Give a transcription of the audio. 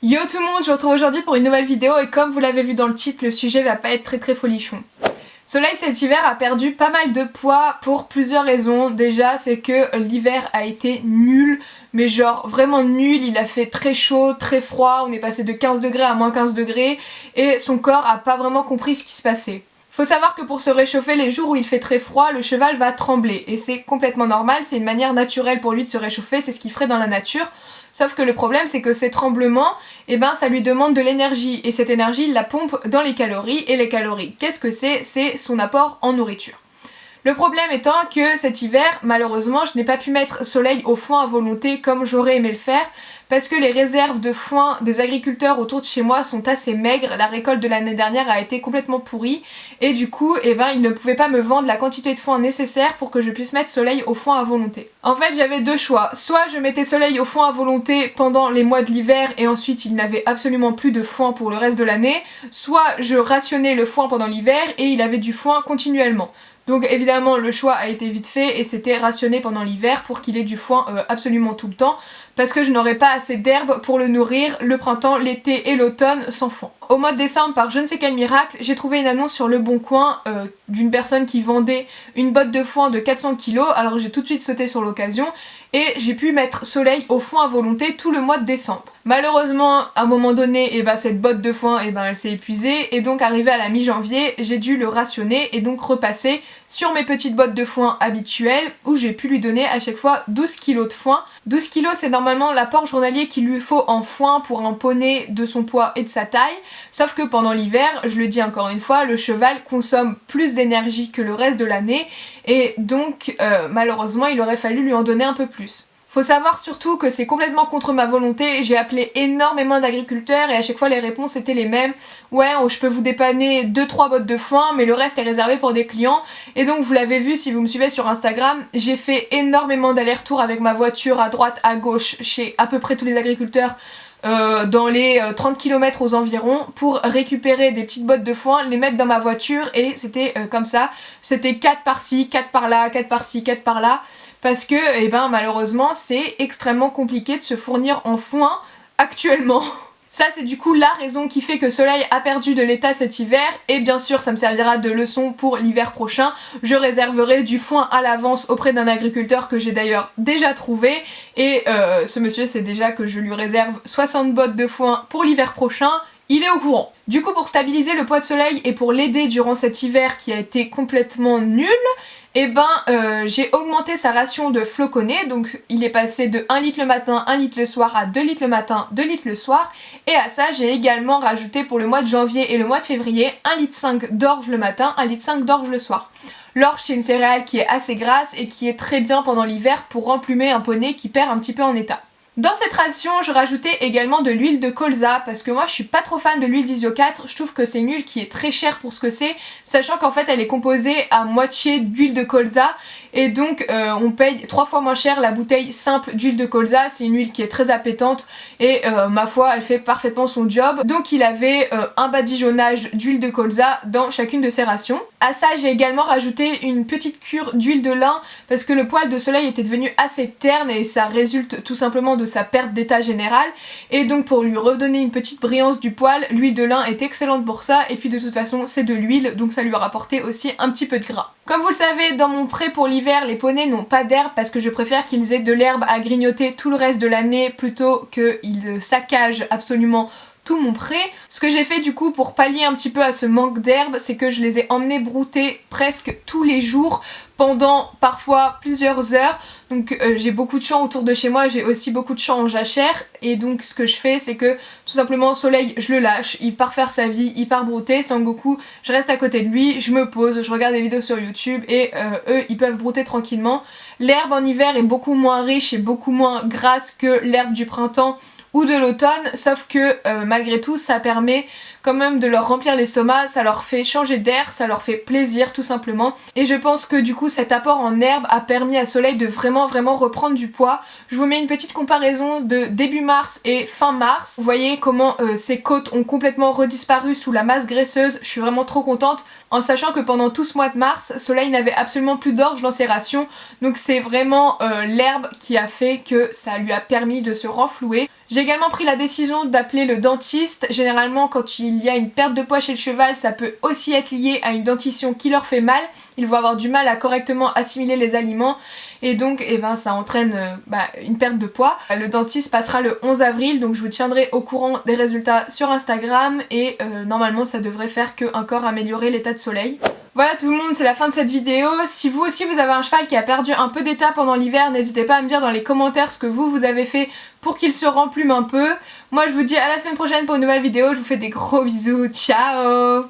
Yo tout le monde, je vous retrouve aujourd'hui pour une nouvelle vidéo et comme vous l'avez vu dans le titre, le sujet va pas être très folichon. Soleil cet hiver a perdu pas mal de poids pour plusieurs raisons. Déjà c'est que l'hiver a été nul, mais genre vraiment nul, il a fait très chaud, très froid, on est passé de 15 degrés à moins 15 degrés et son corps a pas vraiment compris ce qui se passait. Faut savoir que pour se réchauffer les jours où il fait très froid, le cheval va trembler et c'est complètement normal, c'est une manière naturelle pour lui de se réchauffer, c'est ce qu'il ferait dans la nature. Sauf que le problème c'est que ces tremblements, ça lui demande de l'énergie et cette énergie il la pompe dans les calories et les calories, qu'est-ce que c'est? C'est son apport en nourriture. Le problème étant que cet hiver, malheureusement, je n'ai pas pu mettre Soleil au foin à volonté comme j'aurais aimé le faire parce que les réserves de foin des agriculteurs autour de chez moi sont assez maigres, la récolte de l'année dernière a été complètement pourrie et du coup, ils ne pouvaient pas me vendre la quantité de foin nécessaire pour que je puisse mettre Soleil au foin à volonté. En fait, j'avais deux choix, soit je mettais Soleil au foin à volonté pendant les mois de l'hiver et ensuite il n'avait absolument plus de foin pour le reste de l'année, soit je rationnais le foin pendant l'hiver et il avait du foin continuellement. Donc évidemment le choix a été vite fait et c'était rationné pendant l'hiver pour qu'il ait du foin absolument tout le temps parce que je n'aurais pas assez d'herbe pour le nourrir le printemps, l'été et l'automne sans foin. Au mois de décembre, par je ne sais quel miracle, j'ai trouvé une annonce sur Le Bon Coin d'une personne qui vendait une botte de foin de 400 kg, alors j'ai tout de suite sauté sur l'occasion et j'ai pu mettre Soleil au foin à volonté tout le mois de décembre. Malheureusement, à un moment donné, cette botte de foin, elle s'est épuisée et donc arrivé à la mi-janvier, j'ai dû le rationner et donc repasser sur mes petites bottes de foin habituelles où j'ai pu lui donner à chaque fois 12 kg de foin. 12 kg c'est normalement l'apport journalier qu'il lui faut en foin pour un poney de son poids et de sa taille, sauf que pendant l'hiver, je le dis encore une fois, le cheval consomme plus d'énergie que le reste de l'année et donc malheureusement il aurait fallu lui en donner un peu plus. Faut savoir surtout que c'est complètement contre ma volonté, j'ai appelé énormément d'agriculteurs et à chaque fois les réponses étaient les mêmes. Ouais, je peux vous dépanner 2-3 bottes de foin mais le reste est réservé pour des clients. Et donc vous l'avez vu si vous me suivez sur Instagram, j'ai fait énormément d'allers-retours avec ma voiture à droite, à gauche, chez à peu près tous les agriculteurs. Dans les 30 km aux environs pour récupérer des petites bottes de foin, les mettre dans ma voiture et c'était comme ça, c'était 4 par-ci, 4 par-là, 4 par-ci, 4 par-là parce que malheureusement c'est extrêmement compliqué de se fournir en foin actuellement. Ça c'est du coup la raison qui fait que Soleil a perdu de l'état cet hiver et bien sûr ça me servira de leçon pour l'hiver prochain. Je réserverai du foin à l'avance auprès d'un agriculteur que j'ai d'ailleurs déjà trouvé et ce monsieur sait déjà que je lui réserve 60 bottes de foin pour l'hiver prochain. Il est au courant. Du coup pour stabiliser le poids de Soleil et pour l'aider durant cet hiver qui a été complètement nul, j'ai augmenté sa ration de floconnés, donc il est passé de 1 litre le matin, 1 litre le soir à 2 litres le matin, 2 litres le soir et à ça j'ai également rajouté pour le mois de janvier et le mois de février 1,5 litre d'orge le matin, 1,5 litre d'orge le soir. L'orge c'est une céréale qui est assez grasse et qui est très bien pendant l'hiver pour remplumer un poney qui perd un petit peu en état. Dans cette ration, je rajoutais également de l'huile de colza parce que moi je suis pas trop fan de l'huile d'Isio 4, je trouve que c'est une huile qui est très chère pour ce que c'est, sachant qu'en fait elle est composée à moitié d'huile de colza et donc on paye 3 fois moins cher la bouteille simple d'huile de colza, c'est une huile qui est très appétante et ma foi elle fait parfaitement son job. Donc il avait un badigeonnage d'huile de colza dans chacune de ses rations. À ça j'ai également rajouté une petite cure d'huile de lin parce que le poil de Soleil était devenu assez terne et ça résulte tout simplement de sa perte d'état général et donc pour lui redonner une petite brillance du poil, l'huile de lin est excellente pour ça et puis de toute façon c'est de l'huile donc ça lui a rapporté aussi un petit peu de gras. Comme vous le savez, dans mon pré pour l'hiver, les poneys n'ont pas d'herbe parce que je préfère qu'ils aient de l'herbe à grignoter tout le reste de l'année plutôt qu'ils saccagent absolument tout mon pré. Ce que j'ai fait du coup pour pallier un petit peu à ce manque d'herbe, c'est que je les ai emmenés brouter presque tous les jours pendant parfois plusieurs heures. Donc j'ai beaucoup de champs autour de chez moi, j'ai aussi beaucoup de champs en jachère et donc ce que je fais c'est que tout simplement Soleil je le lâche, il part faire sa vie, il part brouter, Sangoku je reste à côté de lui, je me pose, je regarde des vidéos sur YouTube et eux ils peuvent brouter tranquillement. L'herbe en hiver est beaucoup moins riche et beaucoup moins grasse que l'herbe du printemps ou de l'automne, sauf que malgré tout ça permet quand même de leur remplir l'estomac, ça leur fait changer d'air, ça leur fait plaisir tout simplement et je pense que du coup cet apport en herbe a permis à Soleil de vraiment reprendre du poids. Je vous mets une petite comparaison de début mars et fin mars, vous voyez comment ses côtes ont complètement redisparu sous la masse graisseuse, je suis vraiment trop contente en sachant que pendant tout ce mois de mars, Soleil n'avait absolument plus d'orge dans ses rations donc c'est vraiment l'herbe qui a fait que ça lui a permis de se renflouer. J'ai également pris la décision d'appeler le dentiste. Généralement quand il y a une perte de poids chez le cheval, ça peut aussi être lié à une dentition qui leur fait mal. Ils vont avoir du mal à correctement assimiler les aliments et donc ça entraîne une perte de poids. Le dentiste passera le 11 avril, donc je vous tiendrai au courant des résultats sur Instagram et normalement ça devrait faire que encore améliorer l'état de Soleil. Voilà tout le monde, c'est la fin de cette vidéo. Si vous aussi vous avez un cheval qui a perdu un peu d'état pendant l'hiver, n'hésitez pas à me dire dans les commentaires ce que vous avez fait pour qu'il se remplume un peu. Moi je vous dis à la semaine prochaine pour une nouvelle vidéo, je vous fais des gros bisous, ciao.